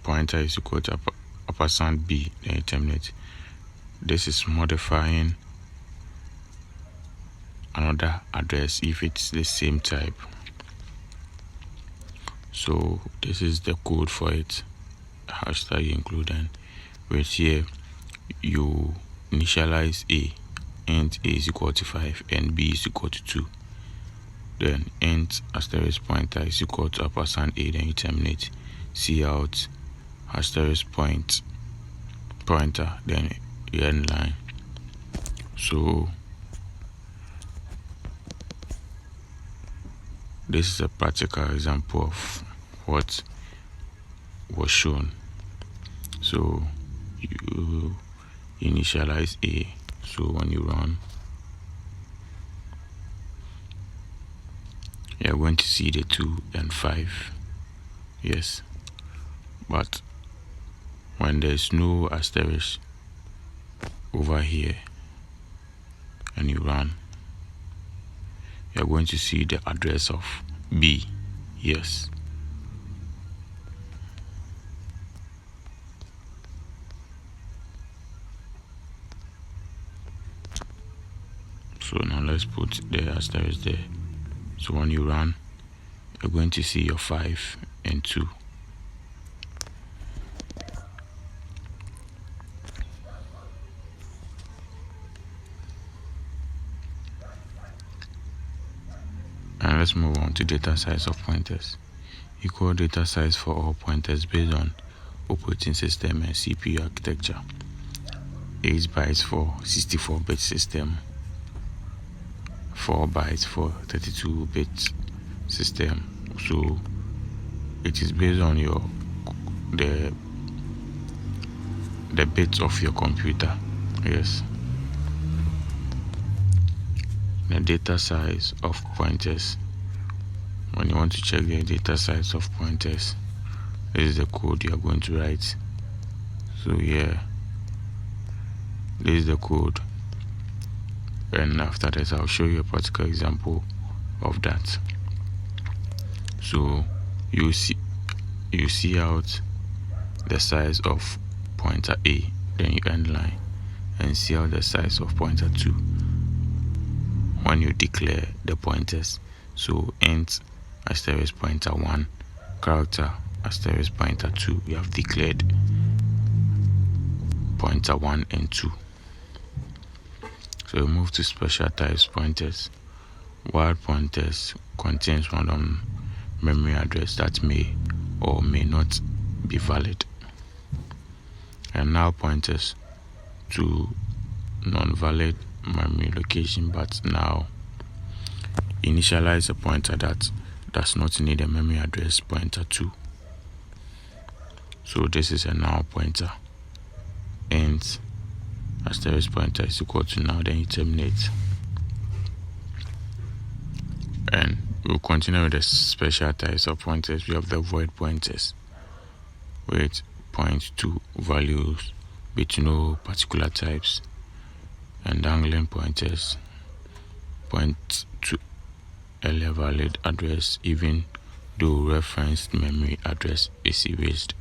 pointer is equal to ampersand B, then you terminate. This is modifying another address if it's the same type. So this is the code for it. Hashtag include, and right here you initialize A, int A is equal to 5 and B is equal to 2. Then int asterisk pointer is equal to ampersand A, then you terminate. Cout asterisk pointer, then you end line. So this is a practical example of what was shown. So you initialize A, so when you run, you're going to see the 2 and 5. Yes, but when there's no asterisk over here and you run, you're going to see the address of B. Yes. So now let's put the asterisk there. So when you run, you're going to see your 5 and 2. And let's move on to data size of pointers. Equal data size for all pointers based on operating system and CPU architecture. 8 bytes for 64-bit system, 4 bytes for 32-bit system. So it is based on the bits of your computer. Yes. The data size of pointers. When you want to check the data size of pointers, this is the code you are going to write. So here, this is the code, and after this I'll show you a practical example of that. So you see out the size of pointer A, then you end line, and see out the size of pointer 2 when you declare the pointers. So int asterisk pointer 1, character asterisk pointer 2, we have declared pointer 1 and 2. So we move to special types pointers. Wild pointers contains random memory address that may or may not be valid. And null pointers to non-valid memory location, but now initialize a pointer that does not need a memory address pointer 2. So this is a null pointer. Int asterisk pointer is equal to now, then you terminate. And we'll continue with the special types of pointers. We have the void pointers, which point to values with no particular types, and dangling pointers point to earlier valid address even though referenced memory address is erased.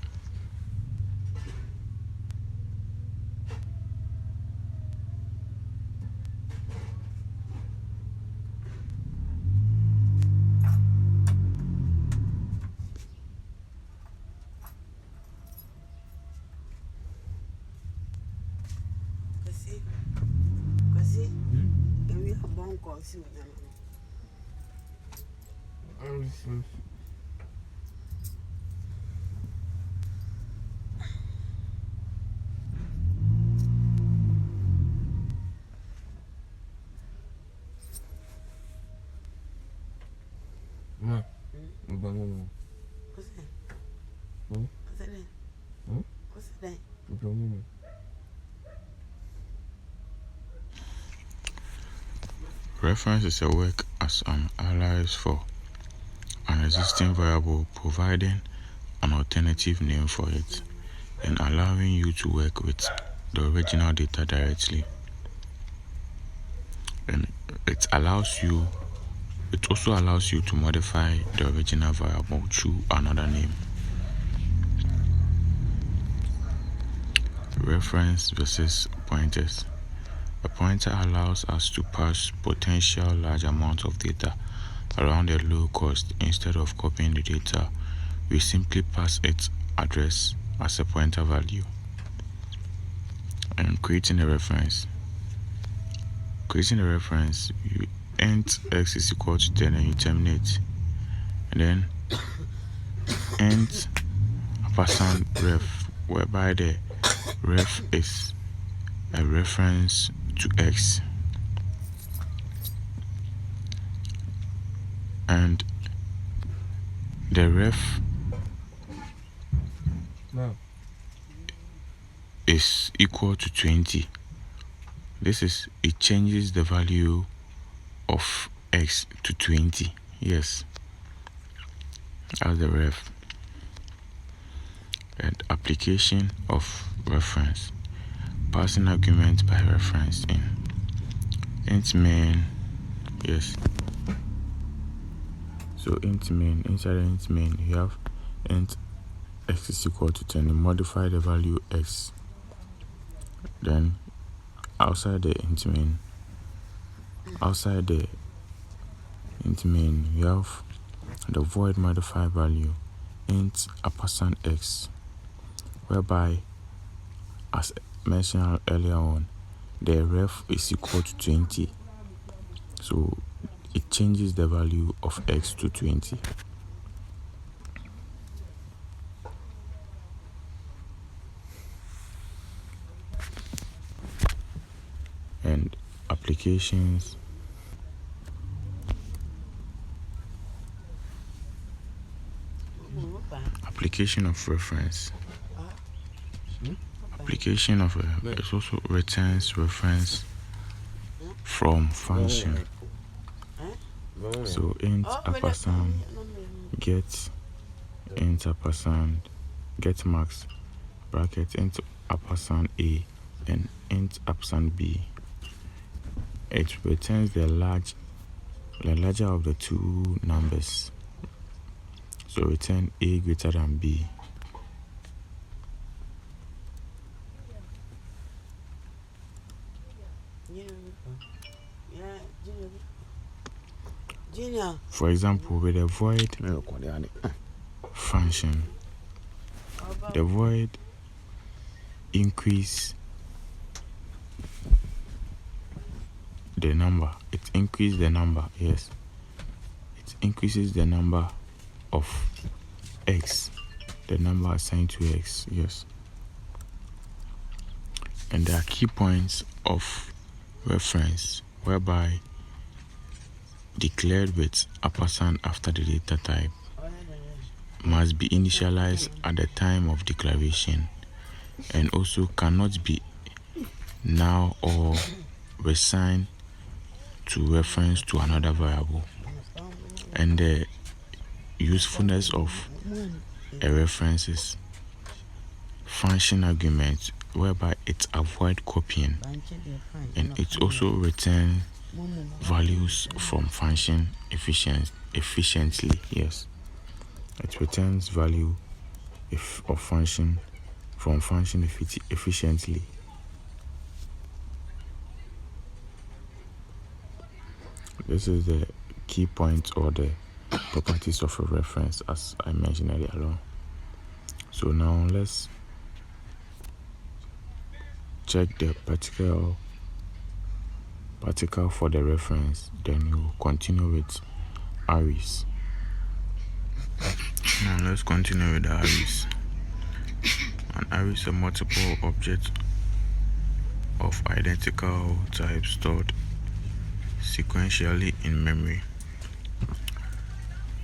Reference is a work as an alias for an existing variable, providing an alternative name for it and allowing you to work with the original data directly. And it also allows you to modify the original variable through another name. reference versus pointers. A pointer allows us to pass potential large amounts of data around at low cost. Instead of copying the data, we simply pass its address as a pointer value. And creating a reference. Creating a reference, you int x is equal to 10 and you terminate. And then int ampersand ref, whereby the ref is a reference to x. And the ref is equal to 20. It changes the value of x to 20. Yes, as the ref. And application of reference. Passing argument by reference in int main. Yes. So int main, inside int main you have int x is equal to 10. You modify the value x. Then outside the int main you have the void modify value int ampersand x, whereby, as mentioned earlier on, the ref is equal to 20. So it changes the value of x to 20. And applications. Application of reference. Application of it also returns reference from function. So int ampersand get int ampersand get max bracket int ampersand a and int ampersand b. It returns the larger of the two numbers. So return a greater than b. For example, with a void function, the void increase the number. It increases the number. Yes, it increases the number of x, the number assigned to x. Yes. And there are key points of reference, whereby declared with ampersand after the data type must be initialized at the time of declaration, and also cannot be now or reassigned to reference to another variable. And the usefulness of a reference is function argument, whereby it avoids copying, and it also returns values from function efficiently. Yes, it returns value of function from function efficiently. This is the key point or the properties of a reference, as I mentioned earlier on. So now let's check the particle for the reference, then you continue with arrays. Now let's continue with the arrays. An array is a multiple object of identical type stored sequentially in memory.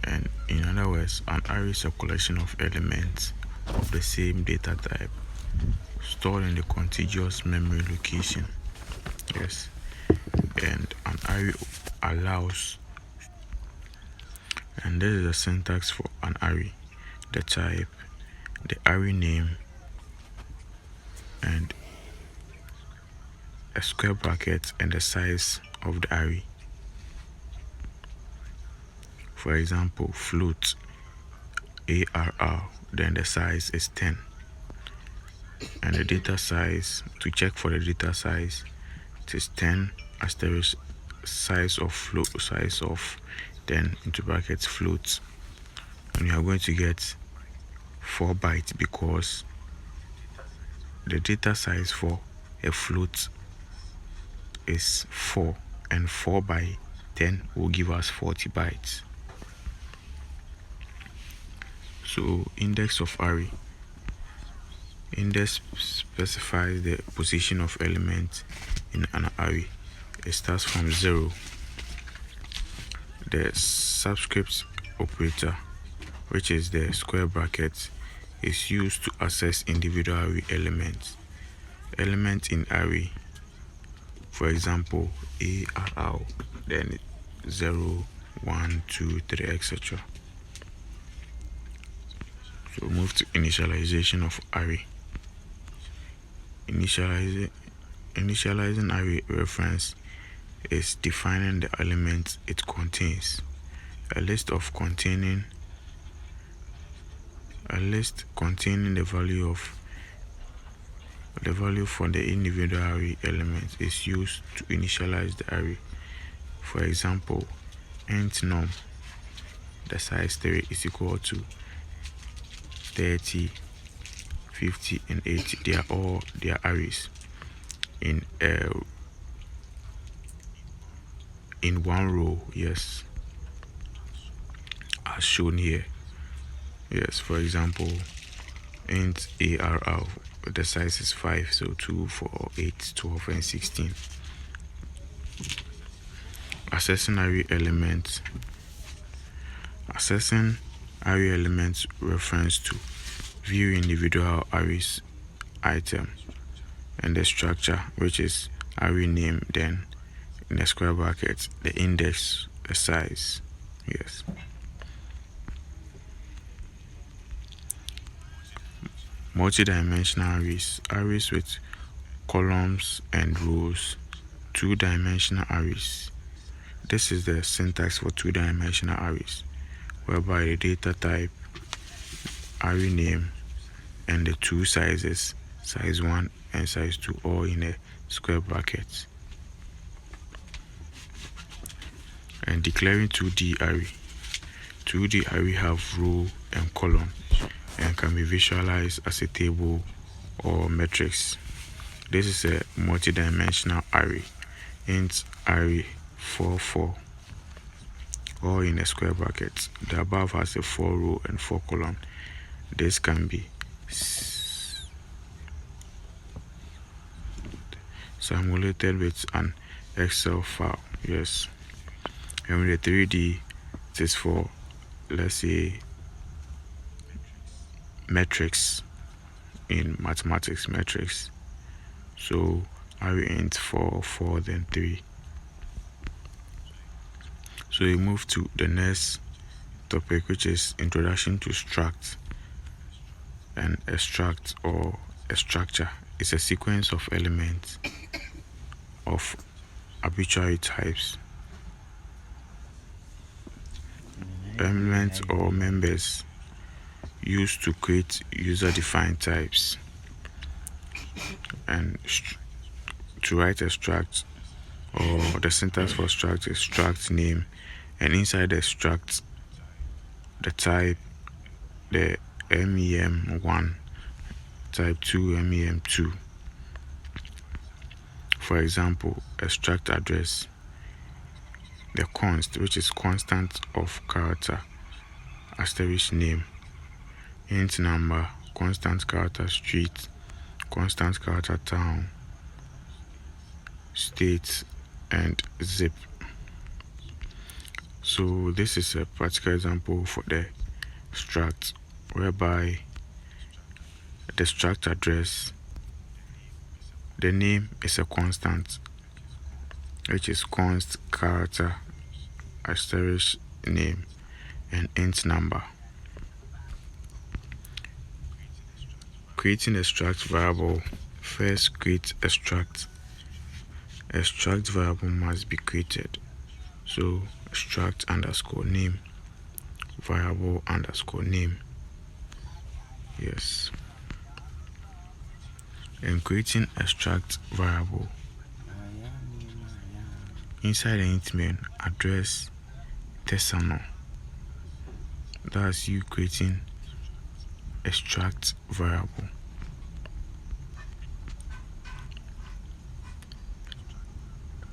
And in other words, an array is a collection of elements of the same data type stored in the contiguous memory location. Yes. And an array allows, and this is the syntax for an array: the type, the array name, and a square bracket and the size of the array. For example, float ARR, then the size is 10. And the data size, to check for the data size, it is 10 asterisk size of 10 into brackets float. And you are going to get 4 bytes because the data size for a float is 4, and 4 by 10 will give us 40 bytes. So index of array. Index specifies the position of element in an array. It starts from 0. The subscript operator, which is the square bracket, is used to access individual array elements. Element in array, for example, ARR, then 0, 1, 2, 3, etc. So move to initialization of array. Initializing array reference is defining the element it contains. A list containing the value for the individual array element is used to initialize the array. For example, int num, the size 3 is equal to 30, 50, and 80. They are all their arrays in one row, yes, as shown here. Yes, for example, int ARR, the size is 5, so 2, 4, 8, 12, and 16. Accessing array elements. Accessing array elements refers to view individual arrays item and the structure, which is array name, then in the square bracket the index, the size. Yes. Multi-dimensional arrays with columns and rows. Two-dimensional arrays. This is the syntax for two-dimensional arrays, whereby the data type, array name, and the two sizes, size 1 and size 2, all in a square bracket. And declaring 2D array. 2D array have row and column and can be visualized as a table or matrix. This is a multi-dimensional array. Int array 4, 4, all in a square bracket. The above has a 4 row and 4 column. This can be simulated with an Excel file. Yes. And with the 3D, it is for, let's say, metrics in mathematics, metrics. So array int 4, 4, then 3. So we move to the next topic, which is introduction to struct. And a struct, or a structure, is a sequence of elements of arbitrary types. Elements or members used to create user-defined types. And to write a struct, or the syntax for struct is struct name, and inside the struct, the type, the MEM1, type 2, MEM2. For example, a struct address, the const, which is constant of character, asterisk name, int number, constant character street, constant character town, state, and zip. So this is a practical example for the struct, whereby the struct address, the name is a constant, which is const character asterisk name, and int number. Creating a struct variable. First, create a struct. A struct variable must be created. So struct underscore name, variable underscore name. Yes. And creating a struct variable. Inside the int main, address Tesano. That's you creating a struct variable.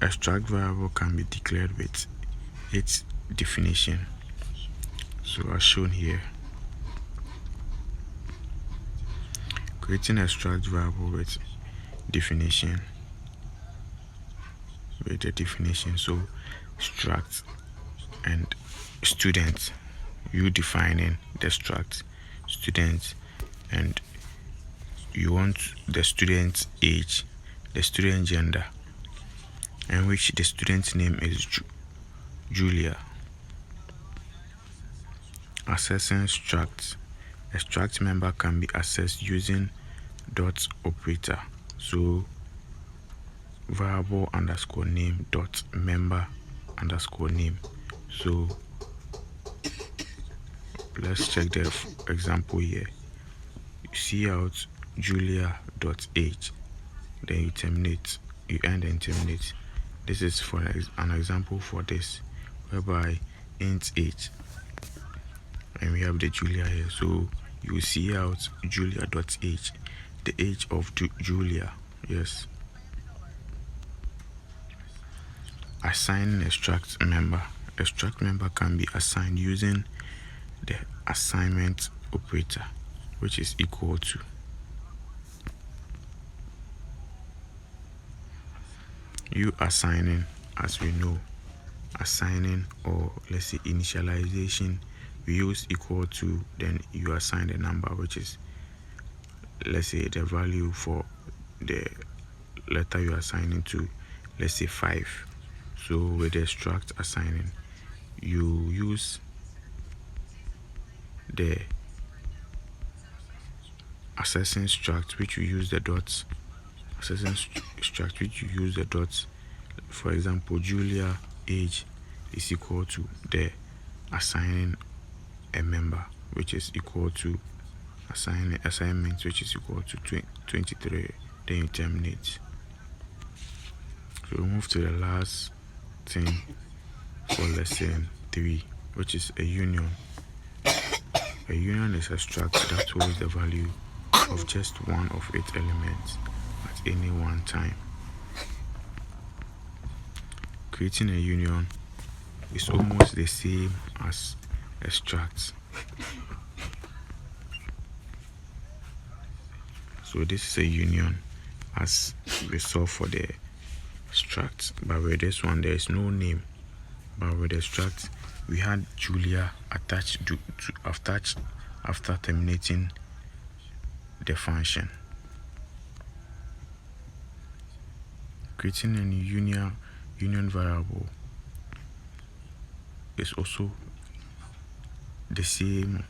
A struct variable can be declared with its definition. So as shown here, creating a struct variable with definition. So struct and student, you defining the struct student, and you want the student's age, the student gender, and which the student's name is Julia. Accessing struct. A struct member can be accessed using dot operator. So variable underscore name dot member underscore name. So let's check the example here. You see out Julia dot age, then you terminate, you end and terminate. This is for an example for this, whereby int age, and we have the Julia here. So you see out Julia dot age, the age of Julia. Yes. Assigning a struct member. A struct member can be assigned using the assignment operator, which is equal to you assigning, as we know, assigning, or let's say initialization, we use equal to, then you assign the number, which is, let's say, the value for the letter you're assigning to, let's say 5. So with the struct assigning, you use the accessing struct, which you use the dots, accessing struct, which you use the dots. For example, Julia age is equal to the assigning a member, which is equal to assignment, which is equal to 23. Then you terminate. So we move to the last thing for lesson 3, which is a union. A union is a struct that holds the value of just one of its elements at any one time. Creating a union is almost the same as a struct. So this is a union as we saw for the struct, but with this one there is no name. But with the struct, we had Julia attached to after terminating the function. Creating a union variable is also the same